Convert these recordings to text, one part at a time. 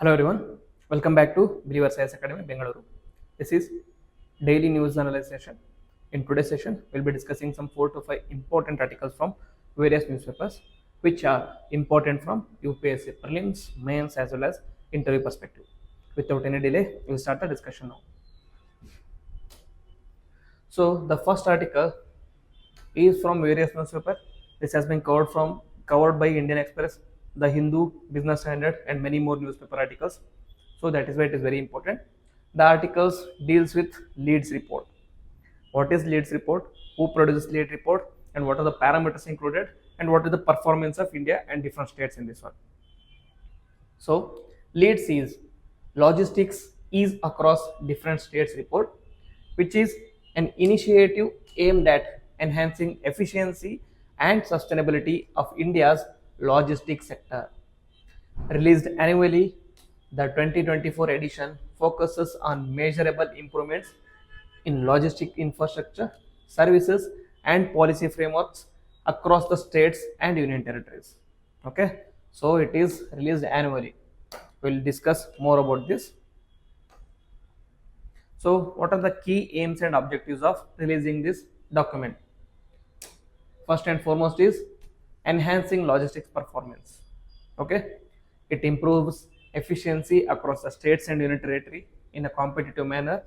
Hello everyone, welcome back to Believer Science Academy, Bengaluru. This is daily news analysis session. In today's session, we'll be discussing some 4 to 5 important articles from various newspapers which are important from UPSC prelims, mains as well as interview perspective. Without any delay, we'll start the discussion now. So the first article is from various newspapers. This has been covered by Indian Express, The Hindu, Business Standard, and many more newspaper articles. So that is why it is very important. The articles deals with Leeds report. What is Leeds report? Who produces Leeds report? And what are the parameters included? And what is the performance of India and different states in this one? So Leeds is logistics is across different states report, which is an initiative aimed at enhancing efficiency and sustainability of India's logistics sector. Released annually, the 2024 edition focuses on measurable improvements in logistic infrastructure, services, and policy frameworks across the states and union territories. Okay, so it is released annually. We'll discuss more about this. So, what are the key aims and objectives of releasing this document? First and foremost is enhancing logistics performance. Okay, it improves efficiency across the states and union territory in a competitive manner.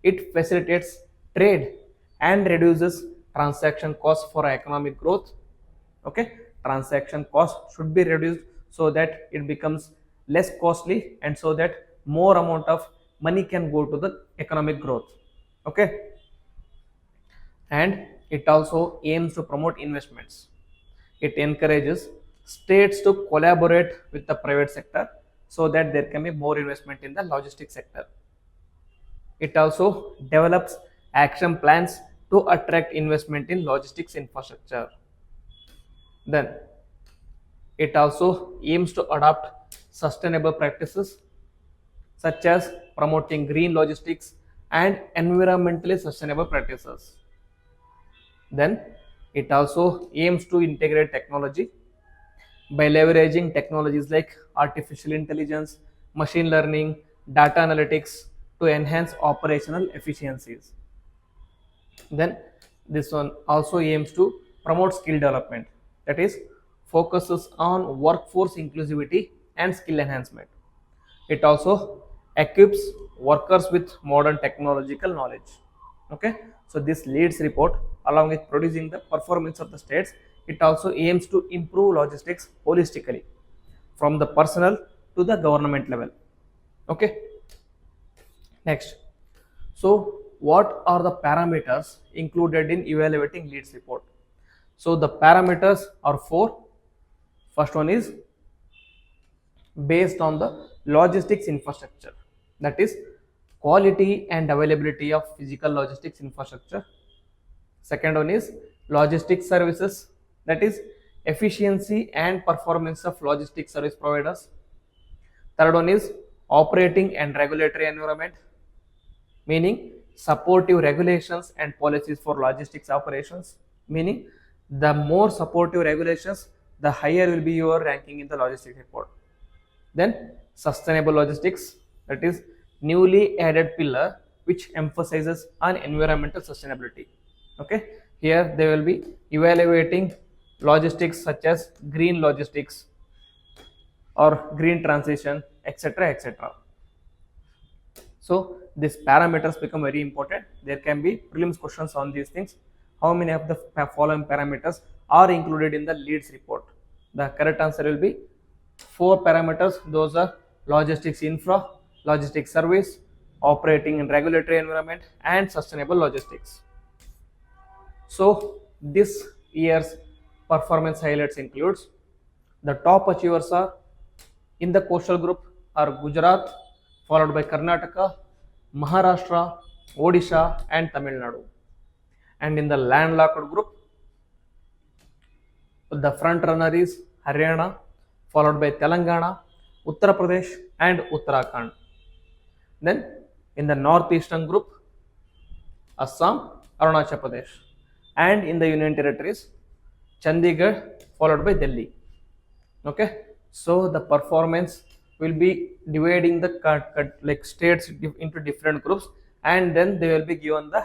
It facilitates trade and reduces transaction costs for economic growth. Okay, transaction cost should be reduced so that it becomes less costly and so that more amount of money can go to the economic growth. Okay, and it also aims to promote investments. It encourages states to collaborate with the private sector so that there can be more investment in the logistics sector. It also develops action plans to attract investment in logistics infrastructure. Then it also aims to adopt sustainable practices such as promoting green logistics and environmentally sustainable practices. Then it also aims to integrate technology by leveraging technologies like artificial intelligence, machine learning, data analytics to enhance operational efficiencies. Then this one also aims to promote skill development, that is focuses on workforce inclusivity and skill enhancement. It also equips workers with modern technological knowledge. Okay, so this Leeds report, along with producing the performance of the states, it also aims to improve logistics holistically from the personal to the government level. Okay, next, so what are the parameters included in evaluating Leeds report? So the parameters are 4. First one is based on the logistics infrastructure, that is quality and availability of physical logistics infrastructure. Second one is logistics services, that is efficiency and performance of logistics service providers. Third one is operating and regulatory environment, meaning supportive regulations and policies for logistics operations, meaning the more supportive regulations, the higher will be your ranking in the logistics report. Then sustainable logistics, that is newly added pillar which emphasizes on environmental sustainability. Okay, here they will be evaluating logistics such as green logistics or green transition, etc., etc. So these parameters become very important. There can be prelims questions on these things. How many of the following parameters are included in the Leeds report? The correct answer will be 4 parameters. Those are logistics infra, logistics service, operating in regulatory environment, and sustainable logistics. So this year's performance highlights includes the top achievers are in the coastal group are Gujarat, followed by Karnataka, Maharashtra, Odisha, and Tamil Nadu. And in the landlocked group, the front runner is Haryana, followed by Telangana, Uttar Pradesh, and Uttarakhand. Then in the northeastern group, Assam, Arunachal Pradesh, and in the union territories, Chandigarh, followed by Delhi. Okay, so the performance will be dividing the like states into different groups, and then they will be given the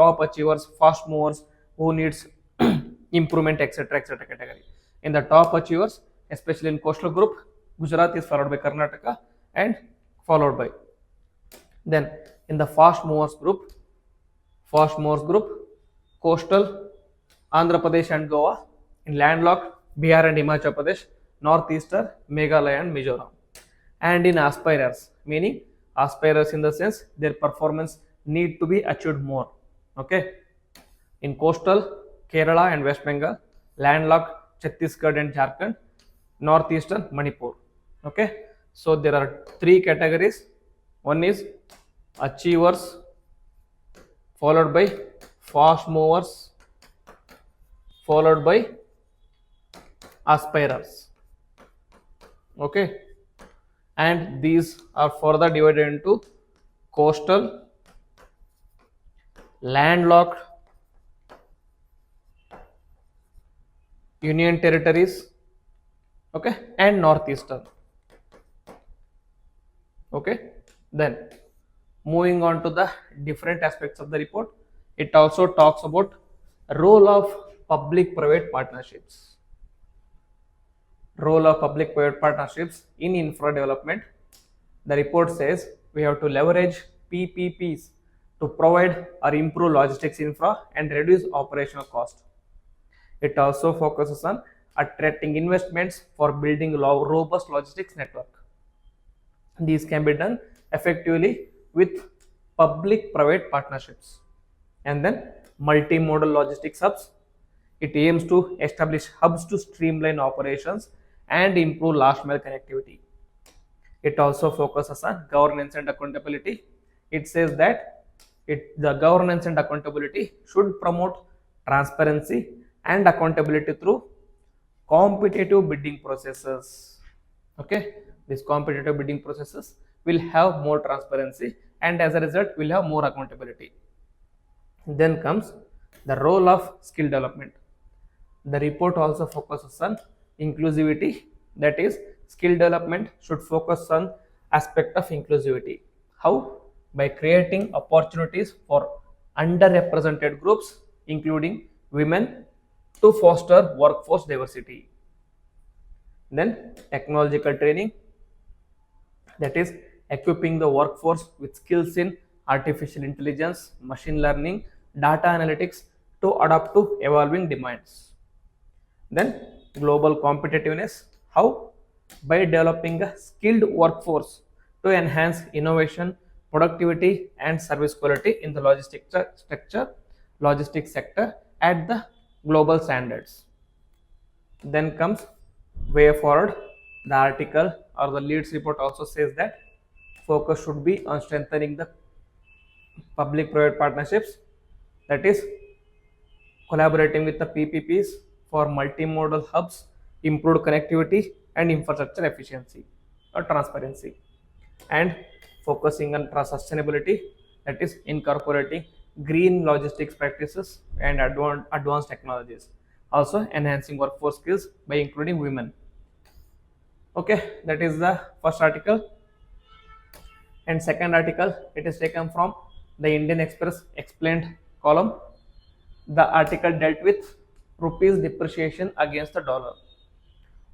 top achievers, fast movers, who needs improvement, etc., etc. category. In the top achievers, especially in coastal group, Gujarat is followed by Karnataka and followed by. Then in the fast movers group, coastal Andhra Pradesh and Goa, in landlocked Bihar and Himachal Pradesh, northeastern Meghalaya and Mizoram. And in aspirers, meaning aspirers in the sense their performance need to be achieved more. Okay, in coastal Kerala and West Bengal, landlocked Chhattisgarh and Jharkhand, northeastern Manipur. Okay, so there are three categories. One is achievers, followed by fast movers, followed by aspirers. Okay, and these are further divided into coastal, landlocked, union territories, okay, and northeastern. Okay, then moving on to the different aspects of the report, it also talks about role of public private partnerships. Role of public private partnerships in infra development. The report says we have to leverage PPPs to provide or improve logistics infra and reduce operational cost. It also focuses on attracting investments for building robust logistics network. These can be done effectively with public private partnerships. And then multimodal logistics hubs. It aims to establish hubs to streamline operations and improve last mile connectivity. It also focuses on governance and accountability. It says that the governance and accountability should promote transparency and accountability through competitive bidding processes. Okay, these competitive bidding processes will have more transparency, and as a result will have more accountability. Then comes the role of skill development. The report also focuses on inclusivity, that is, skill development should focus on aspect of inclusivity. How? By creating opportunities for underrepresented groups, including women, to foster workforce diversity. Then technological training, that is, equipping the workforce with skills in artificial intelligence, machine learning, data analytics to adapt to evolving demands. Then global competitiveness. How? By developing a skilled workforce to enhance innovation, productivity, and service quality in the logistics sector at the global standards. Then comes way forward. The article or the leads report also says that focus should be on strengthening the public private partnerships, that is, collaborating with the PPPs for multimodal hubs, improved connectivity and infrastructure efficiency or transparency, and focusing on sustainability, that is, incorporating green logistics practices and advanced technologies, also enhancing workforce skills by including women. Okay, that is the first article. And second article, it is taken from the Indian Express explained column. The article dealt with rupees depreciation against the dollar.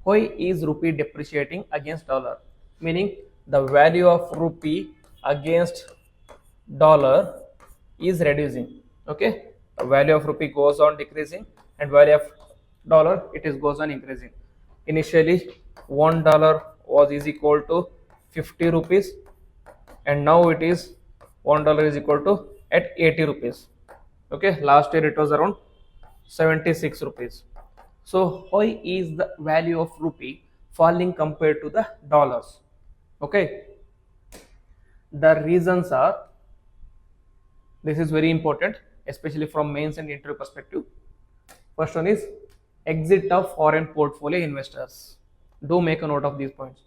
Why is rupee depreciating against dollar? Meaning the value of rupee against dollar is reducing. Okay, the value of rupee goes on decreasing, and value of dollar goes on increasing. Initially, $1 is equal to 50 rupees, and now it is $1 is equal to at 80 rupees. Okay, last year it was around 76 rupees. So why is the value of rupee falling compared to the dollars? Okay, the reasons are, this is very important, especially from mains and interview perspective. First one is exit of foreign portfolio investors. Do make a note of these points.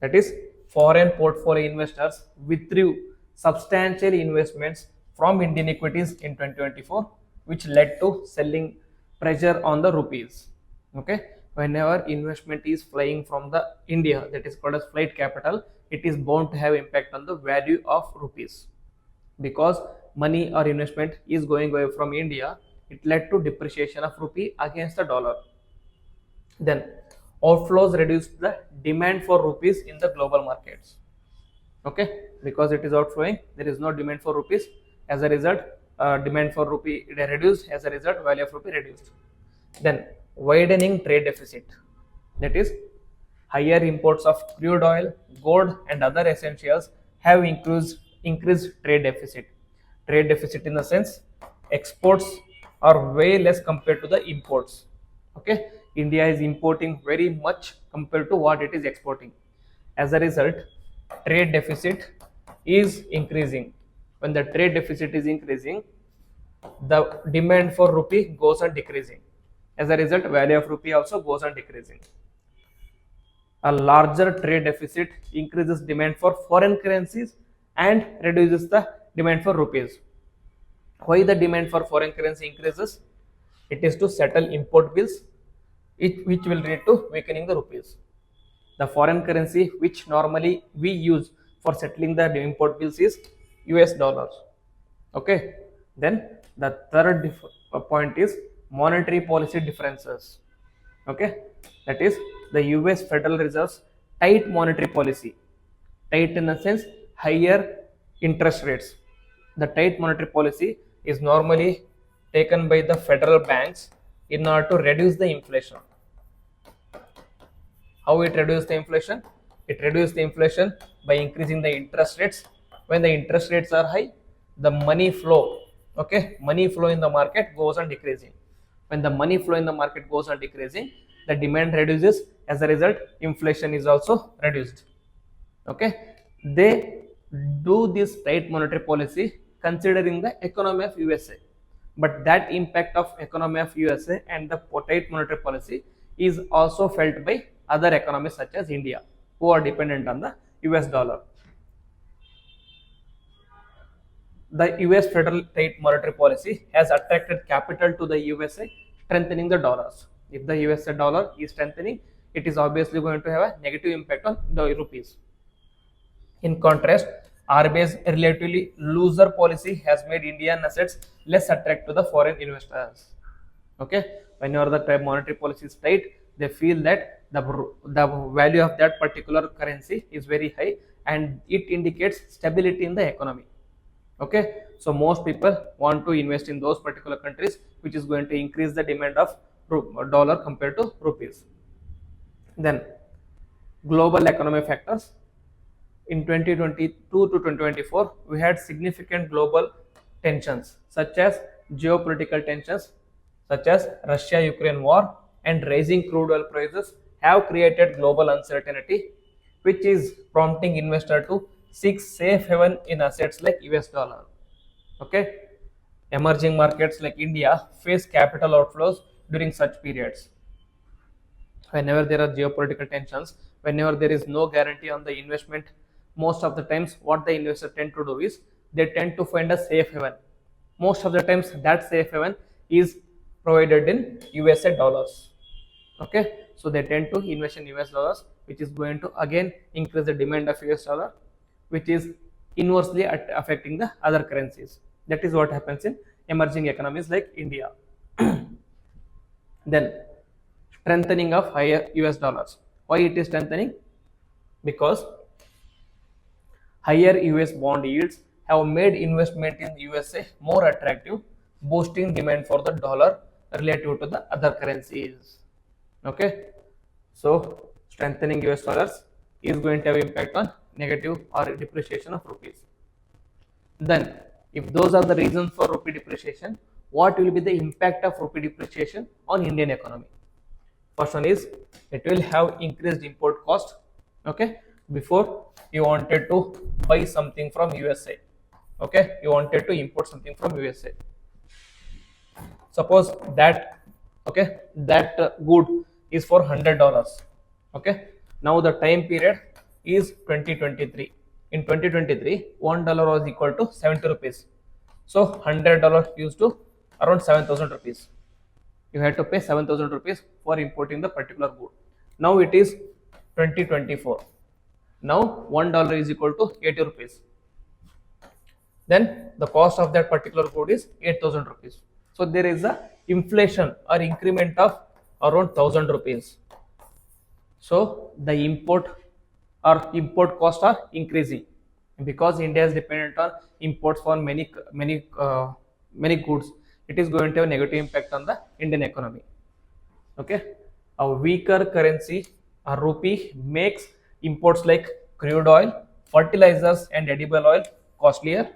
That is, foreign portfolio investors withdrew substantial investments from Indian equities in 2024, which led to selling pressure on the rupees. Okay, whenever investment is flying from the India, that is called as flight capital, it is bound to have impact on the value of rupees. Because money or investment is going away from India, it led to depreciation of rupee against the dollar. Then outflows reduce the demand for rupees in the global markets. Okay, because it is outflowing, there is no demand for rupees. As a result, demand for rupee reduced. As a result, value of rupee reduced. Then widening trade deficit, that is higher imports of crude oil, gold and other essentials have increased trade deficit. Trade deficit in the sense exports are way less compared to the imports. Okay, India is importing very much compared to what it is exporting. As a result, trade deficit is increasing. When the trade deficit is increasing, the demand for rupee goes on decreasing. As a result, value of rupee also goes on decreasing. A larger trade deficit increases demand for foreign currencies and reduces the demand for rupees. Why the demand for foreign currency increases? It is to settle import bills, which will lead to weakening the rupees. The foreign currency which normally we use for settling the import bills is US dollars. Okay, then the third point is monetary policy differences. Okay, that is the US Federal Reserve's tight monetary policy. Tight in the sense higher interest rates. The tight monetary policy is normally taken by the federal banks in order to reduce the inflation. How it reduces the inflation? It reduces the inflation by increasing the interest rates. When the interest rates are high, the money flow, okay, money flow in the market goes on decreasing. When the money flow in the market goes on decreasing, the demand reduces. As a result, inflation is also reduced. Okay, they do this tight monetary policy considering the economy of USA, but that impact of economy of USA and the tight monetary policy is also felt by other economies such as India, who are dependent on the US dollar. The US federal tight monetary policy has attracted capital to the USA, strengthening the dollars. If the USA dollar is strengthening, it is obviously going to have a negative impact on the rupees. In contrast, RBI's relatively looser policy has made Indian assets less attractive to the foreign investors. Okay, whenever the monetary policy is tight, they feel that the value of that particular currency is very high and it indicates stability in the economy. Okay, so most people want to invest in those particular countries, which is going to increase the demand of dollar compared to rupees. Then global economic factors. In 2022 to 2024, we had significant global tensions such as geopolitical tensions such as Russia-Ukraine war and rising crude oil prices have created global uncertainty, which is prompting investors to seek safe haven in assets like US dollar. Okay, emerging markets like India face capital outflows during such periods. Whenever there are geopolitical tensions, whenever there is no guarantee on the investment, most of the times what the investors tend to do is they tend to find a safe haven. Most of the times that safe haven is provided in USA dollars. Okay, so they tend to invest in US dollars, which is going to again increase the demand of US dollar, which is inversely affecting the other currencies. That is what happens in emerging economies like India. Then strengthening of higher US dollars. Why it is strengthening? Because higher US bond yields have made investment in USA more attractive, boosting demand for the dollar relative to the other currencies. Okay, so strengthening US dollars is going to have impact on negative or depreciation of rupees. Then, if those are the reasons for rupee depreciation, what will be the impact of rupee depreciation on Indian economy? First one is it will have increased import cost. Okay, before you wanted to buy something from USA. Okay, you wanted to import something from USA. Suppose that good is for $100. Okay, now the time period is 2023. In 2023, $1 was equal to 70 rupees. So $100 used to around 7,000 rupees. you had to pay 7,000 rupees for importing the particular good. Now it is 2024. Now $1 is equal to 80 rupees. Then the cost of that particular good is 8,000 rupees. So there is a inflation or increment of around 1,000 rupees. So the import costs are increasing because India is dependent on imports for many goods. It is going to have a negative impact on the Indian economy. Okay, a weaker currency, a rupee, makes imports like crude oil, fertilizers, and edible oil costlier.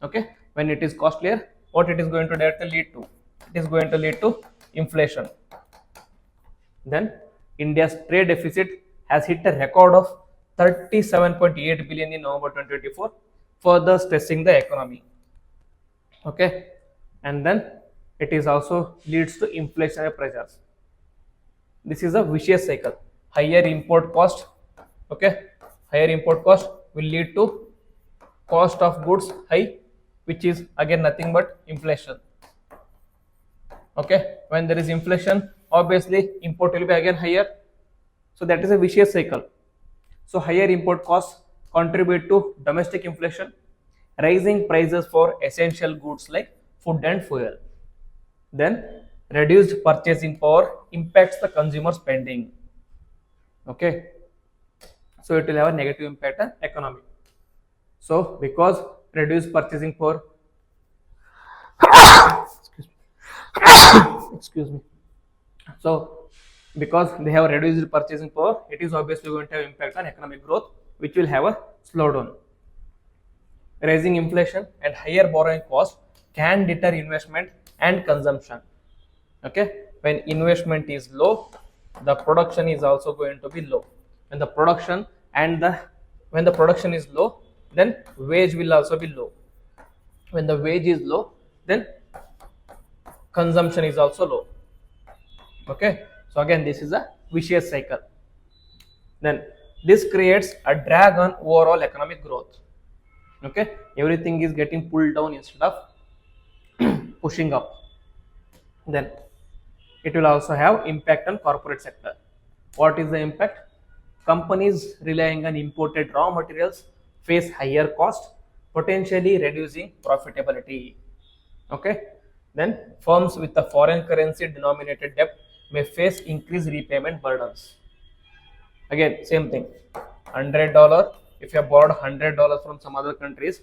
Okay, when it is costlier, what it is going to directly lead to? It is going to lead to inflation. Then India's trade deficit has hit a record of 37.8 billion in November 2024, further stressing the economy. Okay, and then it is also leads to inflationary pressures. This is a vicious cycle. Higher import cost, okay, higher import cost will lead to cost of goods high, which is again nothing but inflation. Okay, when there is inflation, obviously import will be again higher. So that is a vicious cycle. So higher import costs contribute to domestic inflation, rising prices for essential goods like food and fuel. Then reduced purchasing power impacts the consumer spending. Okay, so it will have a negative impact on economy. So because reduced purchasing power, excuse me, so because they have reduced purchasing power, it is obviously going to have impact on economic growth, which will have a slowdown. Rising inflation and higher borrowing costs can deter investment and consumption. Okay, when investment is low, the production is also going to be low. When the production is low, then wage will also be low. When the wage is low, then consumption is also low. Okay, so again this is a vicious cycle. Then this creates a drag on overall economic growth. Okay, everything is getting pulled down instead of pushing up. Then it will also have impact on corporate sector. What is the impact? Companies relying on imported raw materials face higher cost, potentially reducing profitability. Okay, then firms with a foreign currency denominated debt may face increased repayment burdens. Again, same thing. $100. If you have borrowed $100 from some other countries,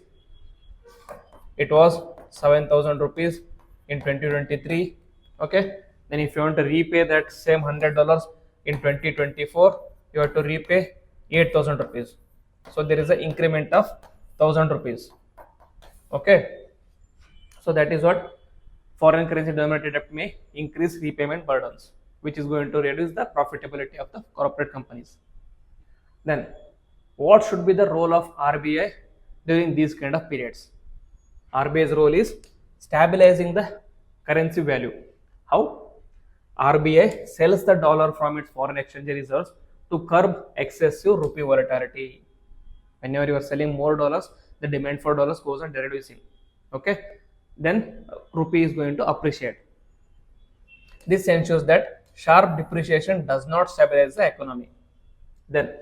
it was 7,000 rupees in 2023. Okay, then if you want to repay that same $100 in 2024, you have to repay 8,000 rupees. So there is an increment of 1,000 rupees. Okay, so that is what foreign currency denominated debt may increase repayment burdens, which is going to reduce the profitability of the corporate companies. Then what should be the role of RBI during these kind of periods? RBI's role is stabilizing the currency value. How? RBI sells the dollar from its foreign exchange reserves to curb excessive rupee volatility. Whenever you are selling more dollars, the demand for dollars goes on reducing. Okay, then rupee is going to appreciate. This ensures that sharp depreciation does not stabilize the economy. Then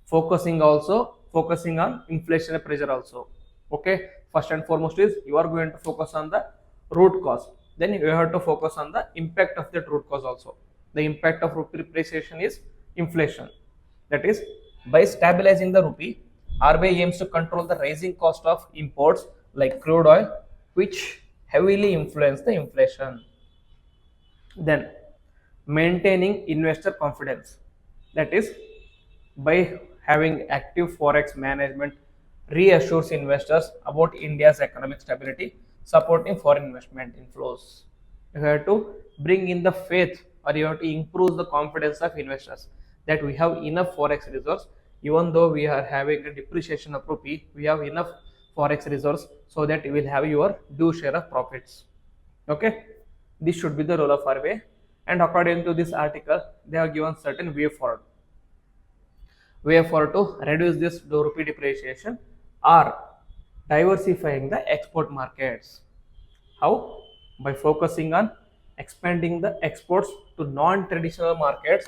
focusing on inflationary pressure also. Okay, first and foremost is you are going to focus on the root cause. Then you have to focus on the impact of that root cause also. The impact of rupee depreciation is inflation. That is, by stabilizing the rupee, RBI aims to control the rising cost of imports like crude oil, which heavily influence the inflation. Then maintaining investor confidence. That is, by having active forex management reassures investors about India's economic stability, supporting foreign investment inflows. You have to bring in the faith, or you have to improve the confidence of investors that we have enough forex reserves. Even though we are having a depreciation of rupee, we have enough forex reserves so that you will have your due share of profits. Okay, this should be the role of RBI, and according to this article, they have given certain way forward to reduce this rupee depreciation are diversifying the export markets. How? By focusing on expanding the exports to non-traditional markets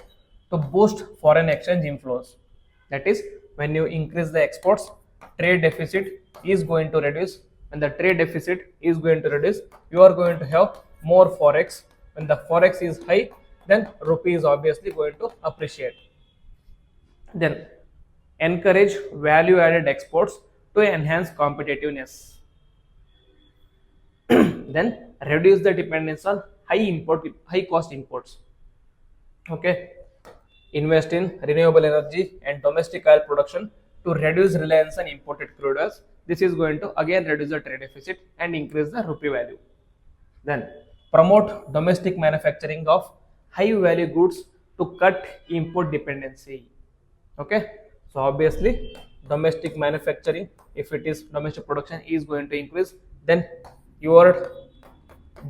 to boost foreign exchange inflows. That is, when you increase the exports, trade deficit is going to reduce. When the trade deficit is going to reduce, you are going to have more forex. When the forex is high, then rupee is obviously going to appreciate. Then encourage value added exports to enhance competitiveness. Then reduce the dependence on high cost imports. Okay, invest in renewable energy and domestic oil production to reduce reliance on imported crude oils. This is going to again reduce the trade deficit and increase the rupee value. Then promote domestic manufacturing of high value goods to cut import dependency. Okay, so obviously domestic manufacturing, if it is domestic production is going to increase, then your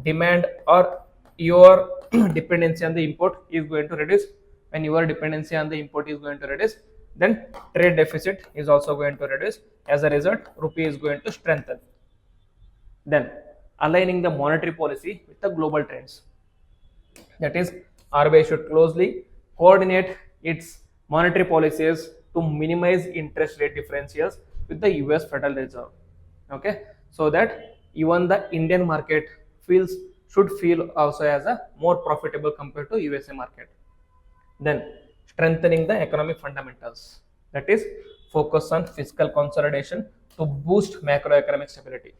demand or your dependency on the import is going to reduce. When your dependency on the import is going to reduce, then trade deficit is also going to reduce. As a result, rupee is going to strengthen. Then aligning the monetary policy with the global trends. That is, RBI should closely coordinate its monetary policies to minimize interest rate differentials with the US Federal Reserve. Okay, so that even the Indian market feels should feel also as a more profitable compared to USA market. Then strengthening the economic fundamentals. That is, focus on fiscal consolidation to boost macroeconomic stability.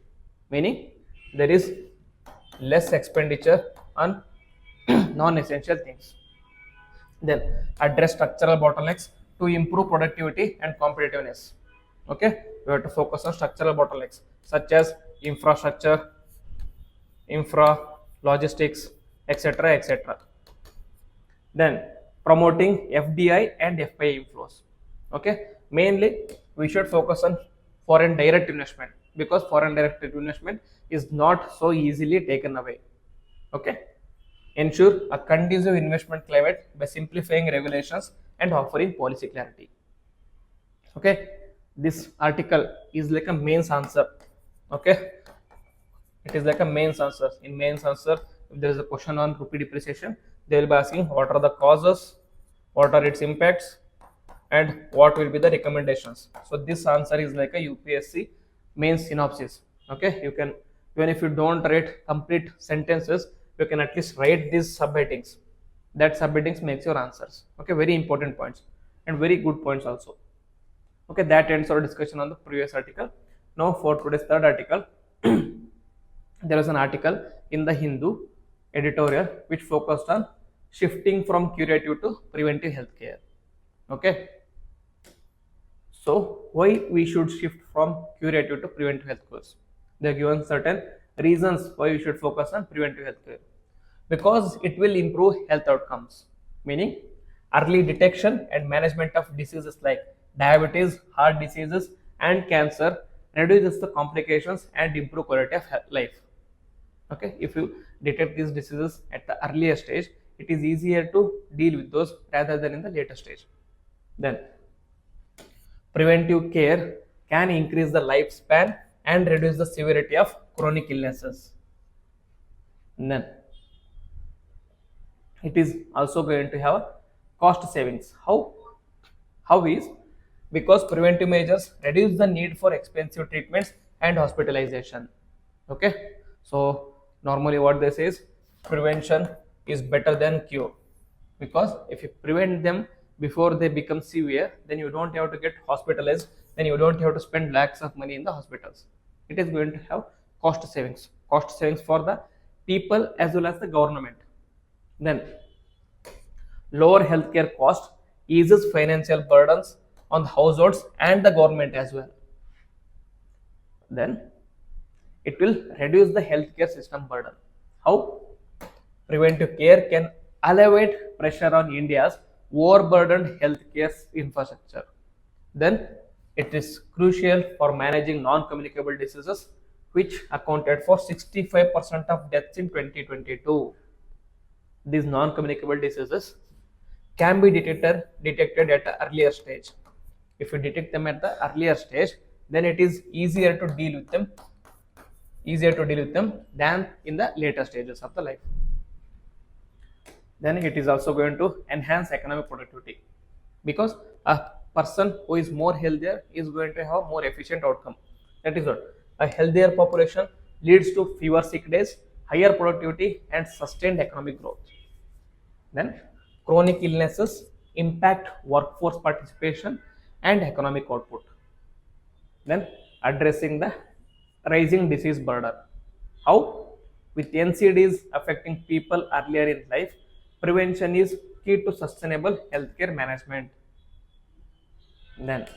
Meaning there is less expenditure on non-essential things. Then address structural bottlenecks to improve productivity and competitiveness. Okay, we have to focus on structural bottlenecks such as infrastructure, logistics, etc., etc. Then promoting FDI and FPI inflows. Okay, mainly we should focus on foreign direct investment because foreign direct investment is not so easily taken away. Okay, ensure a conducive investment climate by simplifying regulations and offering policy clarity. Okay, this article is like a mains answer. Okay, it is like a mains answer. In mains answer, if there is a question on rupee depreciation, they will be asking what are the causes, what are its impacts, and what will be the recommendations. So this answer is like a UPSC main synopsis. Okay, you can, even if you don't write complete sentences, you can at least write these subheadings. That subheadings makes your answers. Okay, very important points and very good points also. Okay, that ends our discussion on the previous article. Now for today's third article, there was an article in the Hindu editorial which focused on shifting from curative to preventive healthcare. Okay, so why we should shift from curative to preventive health care? They are given certain reasons why we should focus on preventive health care. Because it will improve health outcomes, meaning early detection and management of diseases like diabetes, heart diseases, and cancer reduces the complications and improve quality of life. Okay, if you detect these diseases at the earlier stage, it is easier to deal with those rather than in the later stage. Then preventive care can increase the lifespan and reduce the severity of chronic illnesses. And then it is also going to have cost savings. How is? Because preventive measures reduce the need for expensive treatments and hospitalization. Okay, so normally what they say is prevention is better than cure, because if you prevent them before they become severe, then you don't have to get hospitalized, then you don't have to spend lakhs of money in the hospitals. It is going to have cost savings for the people as well as the government. Then lower healthcare cost eases financial burdens on the households and the government as well. Then it will reduce the healthcare system burden. How? Preventive care can alleviate pressure on India's overburdened healthcare infrastructure. Then it is crucial for managing non-communicable diseases, which accounted for 65% of deaths in 2022. These non-communicable diseases can be detected at an earlier stage. If you detect them at the earlier stage, then it is easier to deal with them than in the later stages of the life. Then it is also going to enhance economic productivity, because a person who is more healthier is going to have more efficient outcome. That is what a healthier population leads to fewer sick days, higher productivity, and sustained economic growth. Then chronic illnesses impact workforce participation and economic output. Then addressing the rising disease burden. How? With NCDs affecting people earlier in life, prevention is key to sustainable healthcare management. Then,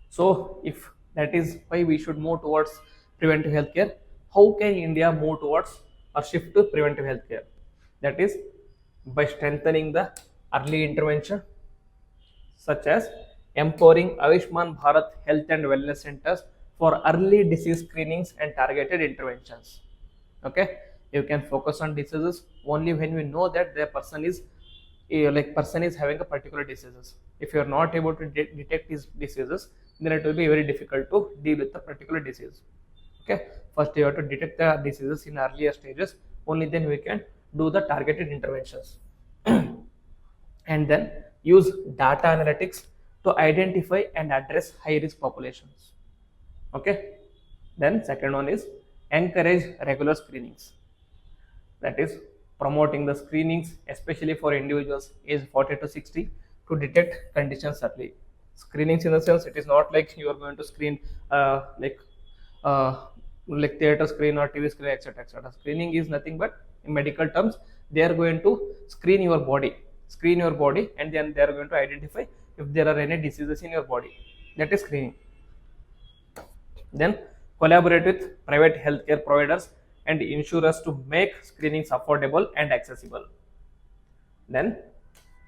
so if that is why we should move towards preventive healthcare, how can India move towards or shift to preventive healthcare? That is by strengthening the early intervention, such as empowering Ayushman Bharat Health and Wellness Centers for early disease screenings and targeted interventions. Okay, you can focus on diseases only when we know that the person is person is having a particular diseases. If you are not able to detect these diseases, then it will be very difficult to deal with the particular disease. Okay, first you have to detect the diseases in earlier stages, only then we can do the targeted interventions. And then use data analytics to identify and address high risk populations. Okay, then second one is encourage regular screenings. That is promoting the screenings especially for individuals age 40 to 60 to detect conditions early. Screenings in the sense, it is not like you are going to screen uh, like uh, like theater screen or TV screen, etc., etc. Screening is nothing but, in medical terms, they are going to screen your body, and then they are going to identify if there are any diseases in your body. That is screening. Then collaborate with private healthcare providers and insurers to make screenings affordable and accessible. Then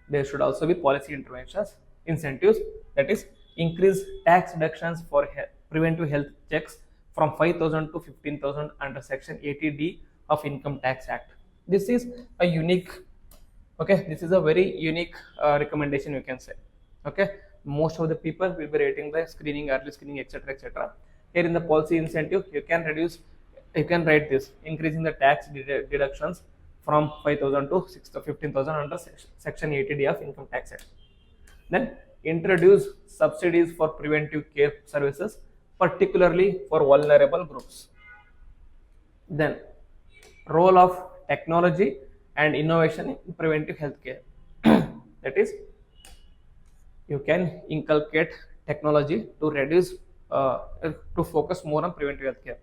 there should also be policy interventions, incentives, that is increase tax deductions for preventive health checks from 5,000 to 15,000 under Section 80D of Income Tax Act. This is a unique, okay, this is a very unique recommendation, you can say. Okay, most of the people will be rating the screening, early screening, etc., etc. Here in the policy incentive, you can reduce, you can write this, increasing the tax deductions from 5,000 to 6 to 15,000 under Section 80D of Income Tax Act. Then introduce subsidies for preventive care services, particularly for vulnerable groups. Then role of technology and innovation in preventive healthcare. That is, you can inculcate technology to reduce to focus more on preventive healthcare,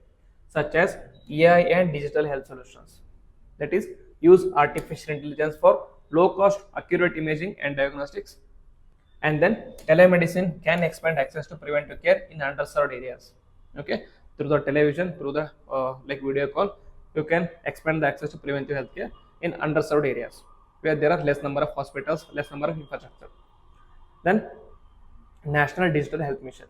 such as AI and digital health solutions. That is, use artificial intelligence for low cost accurate imaging and diagnostics. And then telemedicine can expand access to preventive care in underserved areas. Okay, through the television, through the video call, you can expand the access to preventive healthcare in underserved areas where there are less number of hospitals, less number of infrastructure. Then national digital health mission,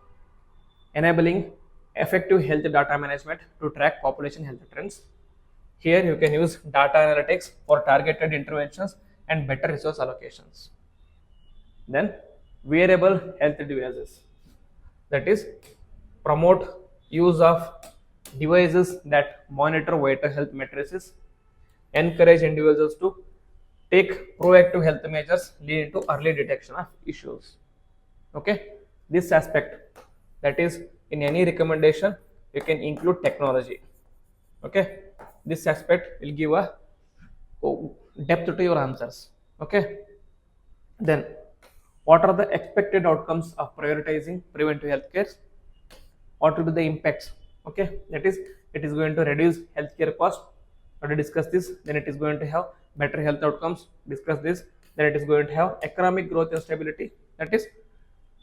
enabling effective health data management to track population health trends. Here you can use data analytics for targeted interventions and better resource allocations. Then wearable health devices, that is promote use of devices that monitor vital health matrices, encourage individuals to take proactive health measures leading to early detection of issues. Okay, this aspect, that is, in any recommendation you can include technology. Okay, this aspect will give a depth to your answers. Okay, then what are the expected outcomes of prioritizing preventive healthcare? What will be the impacts? Okay, that is, it is going to reduce healthcare cost. How to discuss this? Then it is going to have better health outcomes. Discuss this. Then it is going to have economic growth and stability. That is,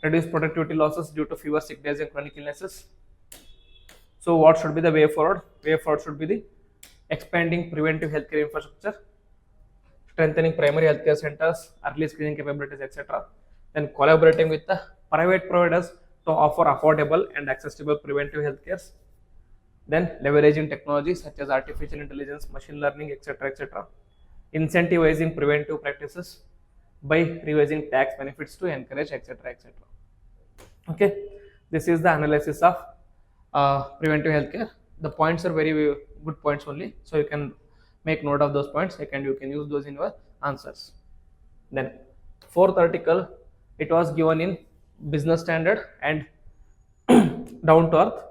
reduce productivity losses due to fewer sick days and chronic illnesses. So what should be the way forward? Way forward should be the expanding preventive healthcare infrastructure, strengthening primary healthcare centers, early screening capabilities, etc. Then collaborating with the private providers to offer affordable and accessible preventive healthcare. Then leveraging technology such as artificial intelligence, machine learning, etc., etc. Incentivizing preventive practices by revising tax benefits to encourage, etc., etc. Okay, this is the analysis of preventive healthcare. The points are very good points only, so you can Make note of those points and you can use those in your answers. Then fourth article, it was given in business standard and down to earth.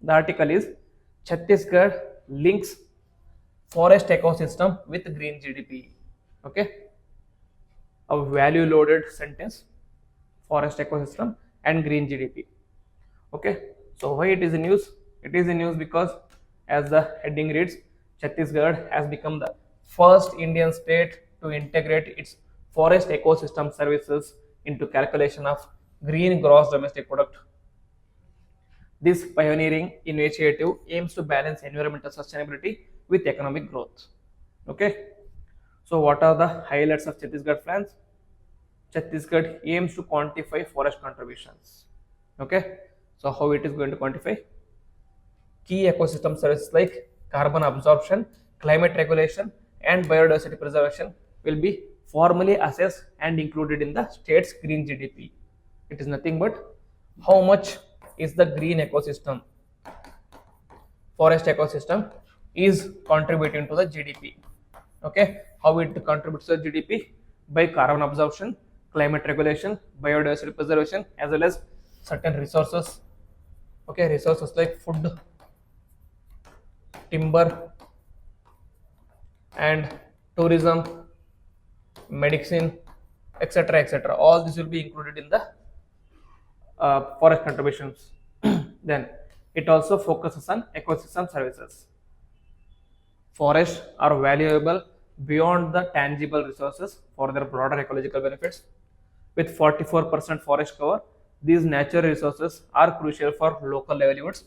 The article is Chhattisgarh links forest ecosystem with green GDP. Okay, a value loaded sentence, forest ecosystem and green GDP. Okay, so why it is in news? It is in news because, as the heading reads, Chhattisgarh has become the first Indian state to integrate its forest ecosystem services into calculation of green gross domestic product. This pioneering initiative aims to balance environmental sustainability with economic growth. Okay, so what are the highlights of Chhattisgarh plans? Chhattisgarh aims to quantify forest contributions. Okay, so how it is going to quantify? Key ecosystem services like carbon absorption, climate regulation, and biodiversity preservation will be formally assessed and included in the state's green GDP. It is nothing but how much is the green ecosystem, forest ecosystem is contributing to the GDP. Okay, how it contributes to the GDP? By carbon absorption, climate regulation, biodiversity preservation, as well as certain resources. Okay, resources like food, timber, and tourism, medicine, etc., etc. All this will be included in the forest contributions. Then it also focuses on ecosystem services. Forests are valuable beyond the tangible resources for their broader ecological benefits. With 44% forest cover, these natural resources are crucial for local livelihoods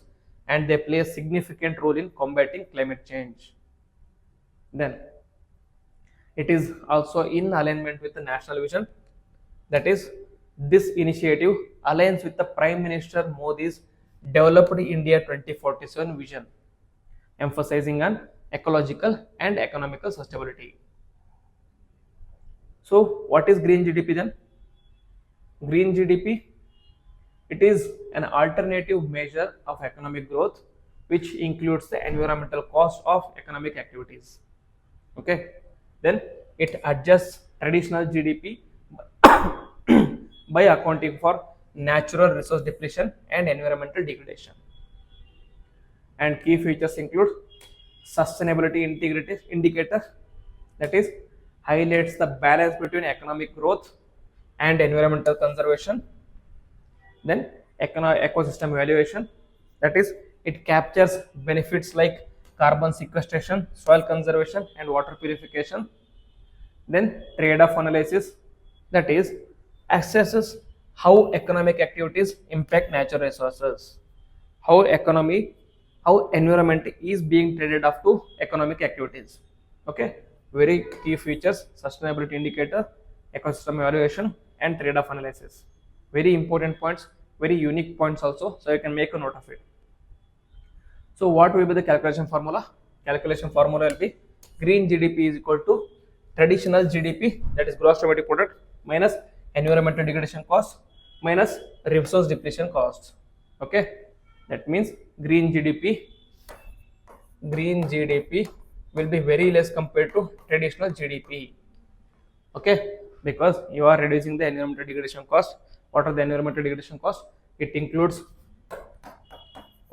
and they play a significant role in combating climate change. Then it is also in alignment with the national vision. That is, this initiative aligns with the Prime Minister Modi's Developed India 2047 vision, emphasizing on ecological and economical sustainability. So, what is green GDP then? Green GDP, it is an alternative measure of economic growth which includes the environmental cost of economic activities. Okay, then it adjusts traditional GDP by accounting for natural resource depletion and environmental degradation. And key features include sustainability integrity indicator, that is highlights the balance between economic growth and environmental conservation. Then ecosystem evaluation, that is it captures benefits like carbon sequestration, soil conservation and water purification. Then trade-off analysis, that is assesses how economic activities impact natural resources, how environment is being traded off to economic activities. Okay, very key features: sustainability indicator, ecosystem evaluation and trade-off analysis. Very important points, very unique points also, so you can make a note of it. So what will be the calculation formula? Calculation formula will be green GDP is equal to traditional GDP, that is gross domestic product, minus environmental degradation cost minus resource depletion cost. Okay, that means green GDP will be very less compared to traditional GDP. Okay, because you are reducing the environmental degradation cost. What are the environmental degradation costs? It includes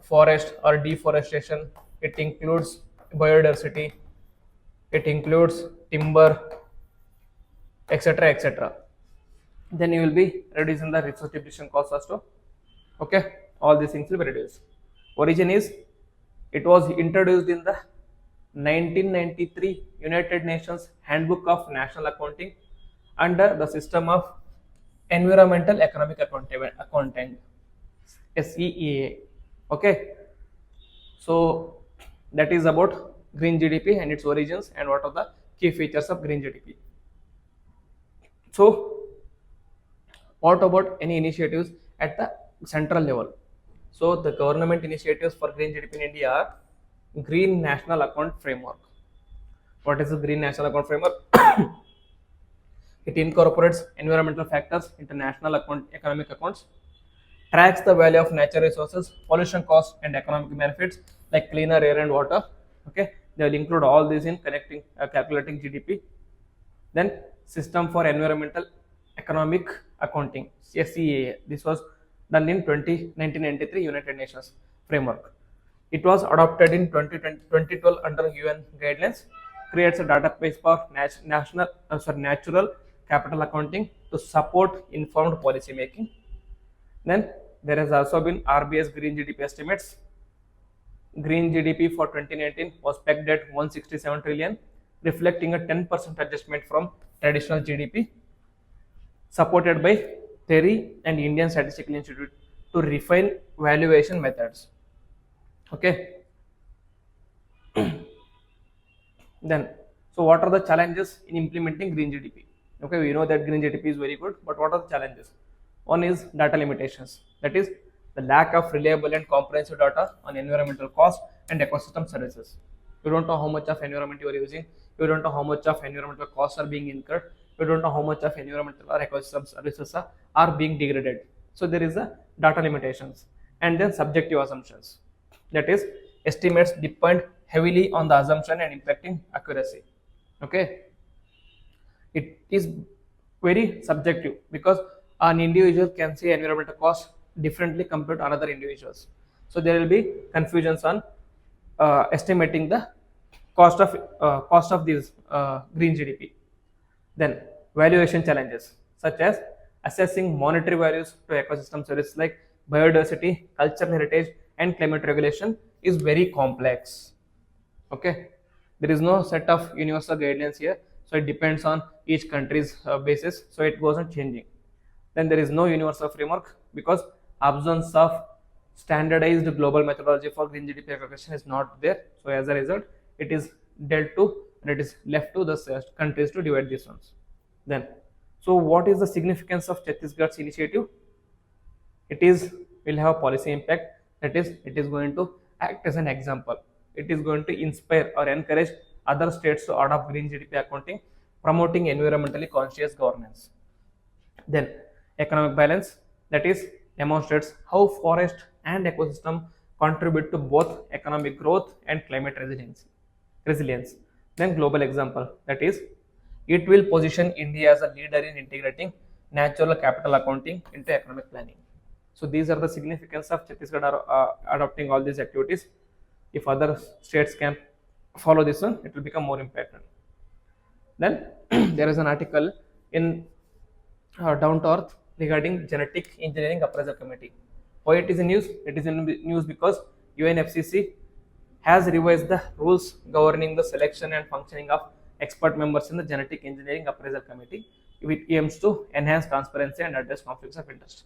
forest or deforestation, it includes biodiversity, it includes timber, etc., etc. Then you will be reducing the resource depletion cost also. Okay, all these things will be reduced. Origin is, it was introduced in the 1993 United Nations Handbook of National Accounting under the system of Environmental Economic Accounting, SEEA. Okay, so that is about green GDP and its origins and what are the key features of green GDP. So what about any initiatives at the central level? So the government initiatives for green GDP in India are Green National Account Framework. What is the Green National Account Framework? It incorporates environmental factors into national economic accounts, tracks the value of natural resources, pollution costs and economic benefits like cleaner air and water. Okay, They will include all these in connecting calculating GDP. Then System for Environmental Economic Accounting, SEA. This was done in 1993 United Nations framework. It was adopted in 2012 under UN guidelines. Creates a database for natural capital accounting to support informed policy making. Then there has also been RBS Green GDP estimates. Green GDP for 2019 was pegged at 167 trillion, reflecting a 10% adjustment from traditional GDP, supported by TERI and Indian Statistical Institute to refine valuation methods. Okay. Then, so what are the challenges in implementing green GDP? Okay, we know that green GDP is very good, but what are the challenges? One is data limitations. That is the lack of reliable and comprehensive data on environmental cost and ecosystem services. You don't know how much of environment you are using. You don't know how much of environmental costs are being incurred. You don't know how much of environmental or ecosystem services are being degraded. So there is a data limitations, and then subjective assumptions. That is estimates depend heavily on the assumption and impacting accuracy. Okay, it is very subjective because an individual can see environmental cost differently compared to another individuals. So there will be confusions on estimating the cost of these green GDP. Then valuation challenges such as assessing monetary values to ecosystem services like biodiversity, cultural heritage, and climate regulation is very complex. Okay, there is no set of universal guidelines here, so it depends on each country's basis, so it goes on changing. Then there is no universal framework because absence of standardized global methodology for green GDP calculation is not there. So as a result, it is dealt to and it is left to the countries to divide these ones. Then, so what is the significance of Chhattisgarh's initiative? It is will have policy impact. That is, it is going to act as an example. It is going to inspire or encourage other states to adopt green GDP accounting, promoting environmentally conscious governance. Then economic balance, that is demonstrates how forest and ecosystem contribute to both economic growth and climate resilience. Then global example, that is it will position India as a leader in integrating natural capital accounting into economic planning. So these are the significance of Chhattisgarh adopting all these activities. If other states can follow this one, it will become more important. Then there is an article in Down to Earth regarding genetic engineering appraisal committee. Why it is in news? It is in news because UNFCCC has revised the rules governing the selection and functioning of expert members in the genetic engineering appraisal committee. It aims to enhance transparency and address conflicts of interest.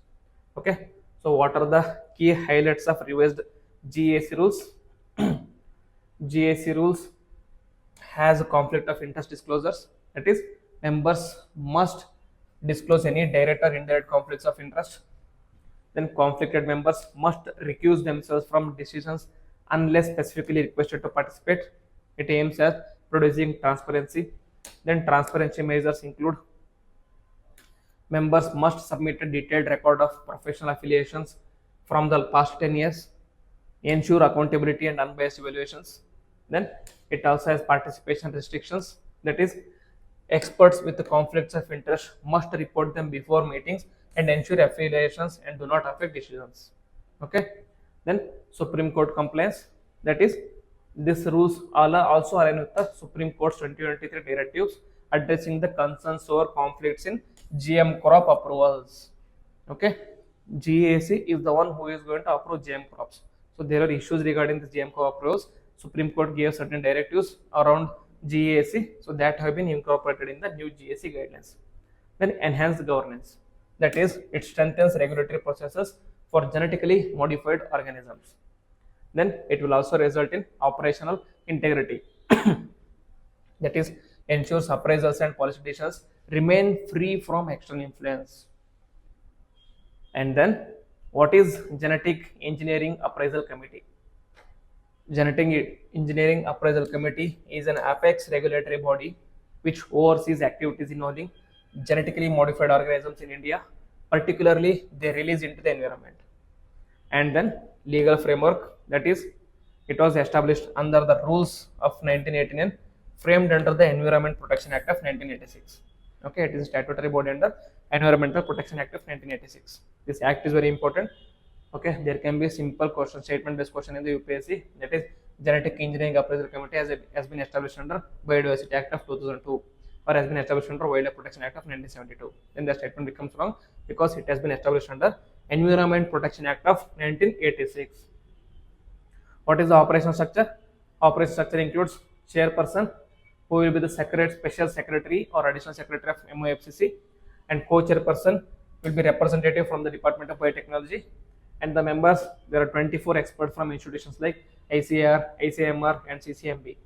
Okay, so what are the key highlights of revised GAC rules? GAC rules has a conflict of interest disclosures. That is, members must disclose any direct or indirect conflicts of interest. Then conflicted members must recuse themselves from decisions unless specifically requested to participate. It aims at producing transparency. Then transparency measures include members must submit a detailed record of professional affiliations from the past 10 years, ensure accountability and unbiased evaluations. Then it also has participation restrictions. That is, experts with the conflicts of interest must report them before meetings and ensure affiliations and do not affect decisions. Okay. Then Supreme Court compliance. That is, these rules also align with the Supreme Court's 2023 directives addressing the concerns over conflicts in GM crop approvals. Okay, GAC is the one who is going to approve GM crops. So there are issues regarding the GM crop approvals. Supreme Court gave certain directives around GAC, so that have been incorporated in the new GAC guidelines. Then enhanced governance. That is, it strengthens regulatory processes for genetically modified organisms. Then it will also result in operational integrity. That is, ensures appraisals and policy decisions remain free from external influence. And then, what is Genetic Engineering Appraisal Committee? Genetic Engineering Appraisal Committee is an apex regulatory body which oversees activities involving genetically modified organisms in India, particularly their release into the environment. And then legal framework, that is, It was established under the rules of 1918 and framed under the Environment Protection Act of 1986. Okay, it is a statutory body under Environmental Protection Act of 1986. This act is very important. Okay, there can be a simple question, statement based question in the UPSC, that is Genetic Engineering Appraisal Committee has been established under Biodiversity Act of 2002 or has been established under Wildlife Protection Act of 1972. Then the statement becomes wrong because it has been established under Environment Protection Act of 1986. What is the operation structure? Operation structure includes chairperson, who will be the special secretary or additional secretary of MOFCC, and co-chairperson will be representative from the Department of Biotechnology, and the members, there are 24 experts from institutions like ICAR, ICMR, and CCMB.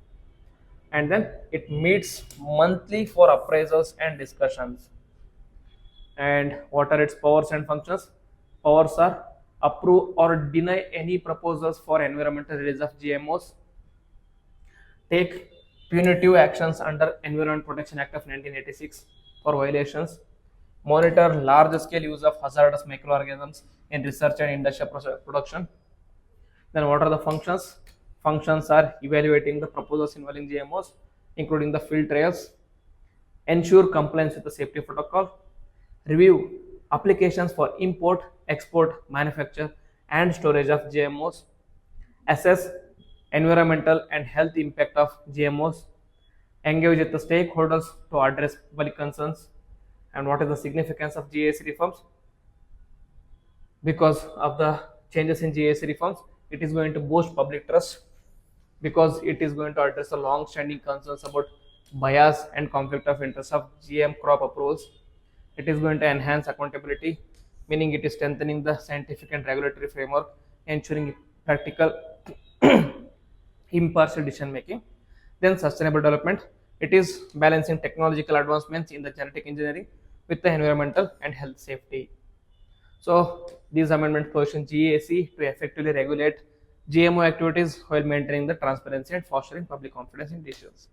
And then it meets monthly for appraisals and discussions. And what are its powers and functions? Powers are approve or deny any proposals for environmental release of GMOs, take punitive actions under Environment Protection Act of 1986 for violations, monitor large scale use of hazardous microorganisms in research and industrial production. Then what are the functions? Functions are evaluating the proposals involving GMOs, including the field trials, ensure compliance with the safety protocol, review applications for import, export, manufacture, and storage of GMOs, assess environmental and health impact of GMOs, engage with the stakeholders to address public concerns. And what is the significance of GAC reforms? Because of the changes in GAC reforms, it is going to boost public trust, because it is going to address the long-standing concerns about bias and conflict of interest of GM crop approvals. It is going to enhance accountability, meaning it is strengthening the scientific and regulatory framework, ensuring practical impartial decision making. Then sustainable development, it is balancing technological advancements in the genetic engineering with the environmental and health safety. So these amendments position GAC to effectively regulate GMO activities while maintaining the transparency and fostering public confidence in decisions.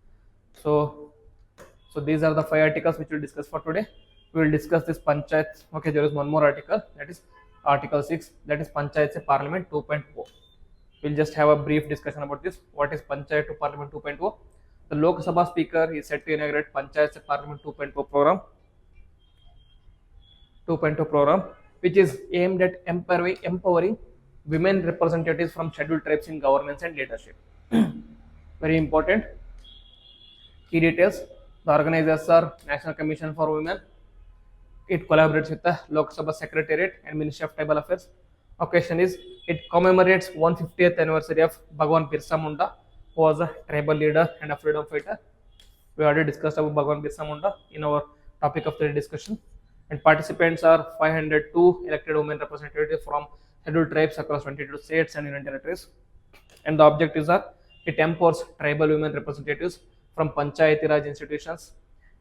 So these are the 5 articles which we'll discuss for today. We will discuss this Panchayat. Okay, there is one more article, that is Article 6, that is Panchayat se Parliament 2.0. We'll just have a brief discussion about this. What is Panchayat to Parliament 2.0? The Lok Sabha Speaker is set to inaugurate Panchayat se Parliament 2.0 program, which is aimed at empowering women representatives from scheduled tribes in governance and leadership. Very important. Key details: the organizers are National Commission for Women. It collaborates with the Lok Sabha Secretariat and Ministry of Tribal Affairs. Occasion is it commemorates 150th anniversary of Bhagwan Birsa Munda, who was a tribal leader and a freedom fighter. We already discussed about Bhagwan Birsa Munda in our topic of the discussion. And participants are 502 elected women representatives from scheduled tribes across 22 states and union territories. And the objectives are it empowers tribal women representatives from Panchayati Raj institutions,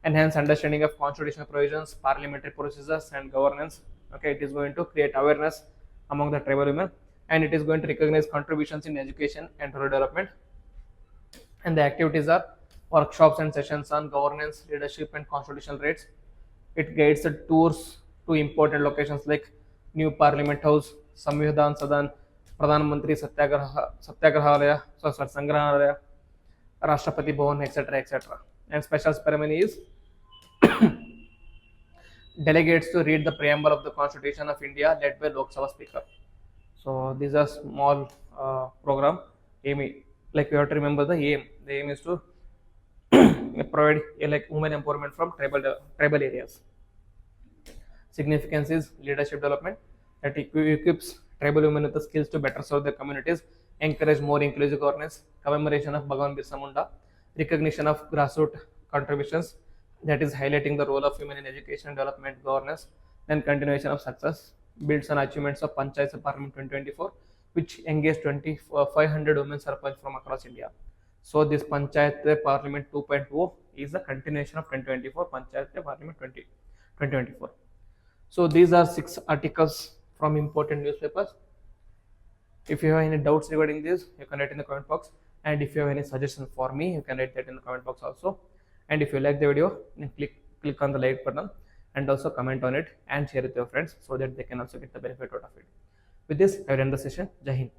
enhance understanding of constitutional provisions, parliamentary procedures, and governance. Okay, it is going to create awareness among the tribal women, and it is going to recognize contributions in education and rural development. And the activities are workshops and sessions on governance, leadership, and constitutional rights. It guides the tours to important locations like New Parliament House, Samvidhan Sadan, Pradhan Mantri Satyagrahalaya, Sangrahalaya, Rashtrapati Bhavan, etc. etc. And special ceremony is delegates to read the preamble of the Constitution of India led by Lok Sabha Speaker. So these are small program. Aim, like you have to remember the aim. The aim is to provide like women empowerment from tribal areas. Significance is leadership development, that equips tribal women with the skills to better serve their communities, encourage more inclusive governance, commemoration of Bhagwan Birsa Munda, recognition of grassroots contributions, that is highlighting the role of women in education and development governance, then continuation of success, builds on achievements of Panchayat Parliament 2024, which engaged 500 women sarpanch from across India. So this Panchayat Parliament 2.0 is a continuation of 2024 Panchayat Parliament 2024. So these are 6 articles from important newspapers. If you have any doubts regarding this, you can write in the comment box. And if you have any suggestions for me, you can write that in the comment box also. And if you like the video, then click on the like button and also comment on it and share it with your friends so that they can also get the benefit out of it. With this, I will end the session. Jai Hind.